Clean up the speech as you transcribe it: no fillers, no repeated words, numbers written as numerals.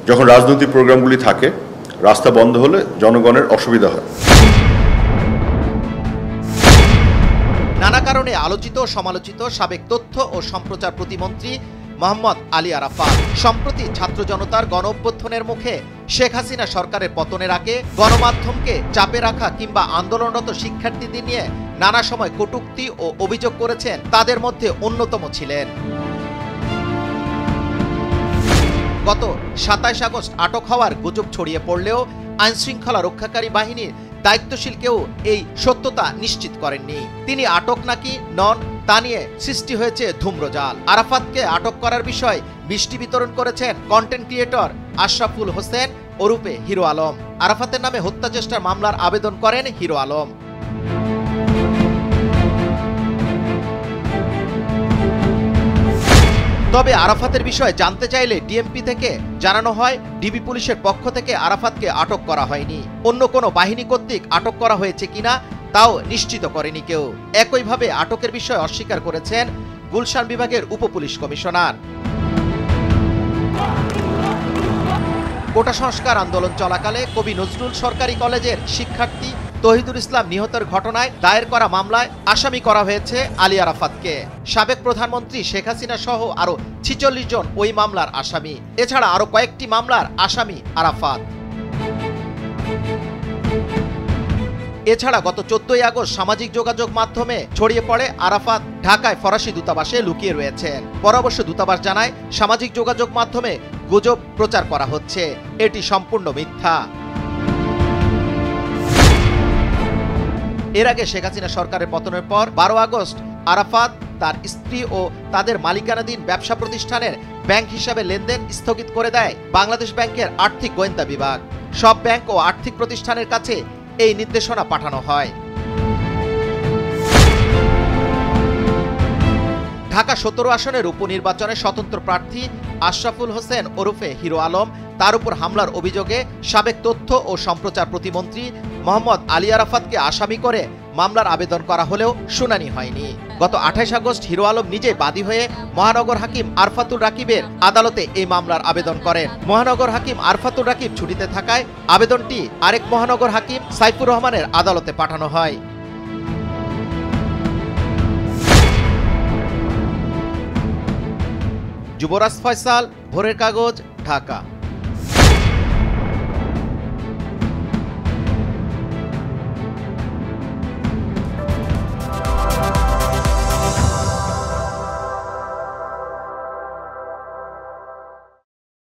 যখন রাজনৈতিক প্রোগ্রামগুলি থাকে, রাস্তা বন্ধ হলে জনগণের অসুবিধা হয়। নানা কারণে আলোচিত সমালোচিত সাবেক তথ্য ও সম্প্রচার প্রতিমন্ত্রী মোহাম্মদ আলী আরাফাত সম্প্রতি ছাত্র জনতার গণ অভ্যুত্থানের মুখে শেখ হাসিনা সরকারের পতনের আগে গণমাধ্যমকে চাপে রাখা কিংবা আন্দোলনরত শিক্ষার্থীদের নিয়ে নানা সময় কটূক্তি ও অভিযোগ করেছেন। তাদের মধ্যে অন্যতম ছিলেন। গত ২৭ আগস্ট আটক হওয়ার গুজব ছড়িয়ে পড়লেও আইনশৃঙ্খলা রক্ষাকারী বাহিনীর দায়িত্বশীল কেউ এই সত্যতা নিশ্চিত করেননি। তিনি আটক নাকি নন তা নিয়ে সৃষ্টি হয়েছে ধূম্রজাল। আরাফাতকে আটক করার বিষয়ে মিষ্টি বিতরণ করেছেন কন্টেন্ট ক্রিয়েটর আশরাফুল হোসেন ওরফে হিরো আলম। আরাফাতের নামে হত্যা চেষ্টার মামলার আবেদন করেন হিরো আলম। তবে আরাফাতের বিষয়ে জানতে চাইলে ডিএমপি থেকে জানানো হয়, ডিবি পুলিশের পক্ষ থেকে আরাফাতকে আটক করা হয়নি। অন্য কোনো বাহিনী কর্তৃক আটক করা হয়েছে কিনা তাও নিশ্চিত করেনি কেউ। একইভাবে আটকের বিষয়ে অস্বীকার করেছেন গুলশান বিভাগের উপপুলিশ কমিশনার। কোটা সংস্কার আন্দোলন চলাকালে কবি নজরুল সরকারি কলেজের শিক্ষার্থী তহিদুল ইসলাম নিহতের ঘটনায় দায়ের করা মামলায় আসামি করা হয়েছে আলী আরাফাতকে। সাবেক প্রধানমন্ত্রী শেখ হাসিনা সহ আরো ৪৬ জন ওই মামলার আসামি। এছাড়া আরো কয়েকটি মামলার আসামি আরাফাত। এছাড়া গত ১৪ আগস্ট সামাজিক যোগাযোগ মাধ্যমে ছড়িয়ে পড়ে আরাফাত ঢাকায় ফরাসি দূতাবাসে লুকিয়ে রয়েছেন। পরে অবশ্য দূতাবাস জানায়, সামাজিক যোগাযোগ মাধ্যমে গুজব প্রচার করা হচ্ছে, এটি সম্পূর্ণ মিথ্যা। এর আগে শেখ হাসিনা সরকারের পতনের পর ১২ আগস্ট আরাফাত তার স্ত্রী ও তাদের মালিকানাধীন ব্যবসা প্রতিষ্ঠানের ব্যাংক হিসাবে লেনদেন স্থগিত করে দেয় বাংলাদেশ ব্যাংকের আর্থিক গোয়েন্দা বিভাগ। সব ব্যাংক ও আর্থিক প্রতিষ্ঠানের কাছে এই নির্দেশনা পাঠানো হয়। ঢাকা ১৭ আসনের উপনির্বাচনে স্বতন্ত্র প্রার্থী আশরাফুল হোসেন ওরফে হিরো আলম তার উপর হামলার অভিযোগে সাবেক তথ্য ও সম্প্রচার প্রতিমন্ত্রী মোহাম্মদ আলী আরাফাতকে আসামি করে মামলার আবেদন করা হলেও শুনানি হয়নি। গত ২৮ আগস্ট হিরো আলম নিজে বাদী হয়ে মহানগর হাকিম আরফাতুর রাকিবের আদালতে এই মামলার আবেদন করেন। মহানগর হাকিম আরফাতুর রাকিব ছুটিতে থাকায় আবেদনটি আরেক মহানগর হাকিম সাইফুর রহমানের আদালতে পাঠানো হয়। যুবরাজ ফয়সাল, ভোরের কাগজ, ঢাকা।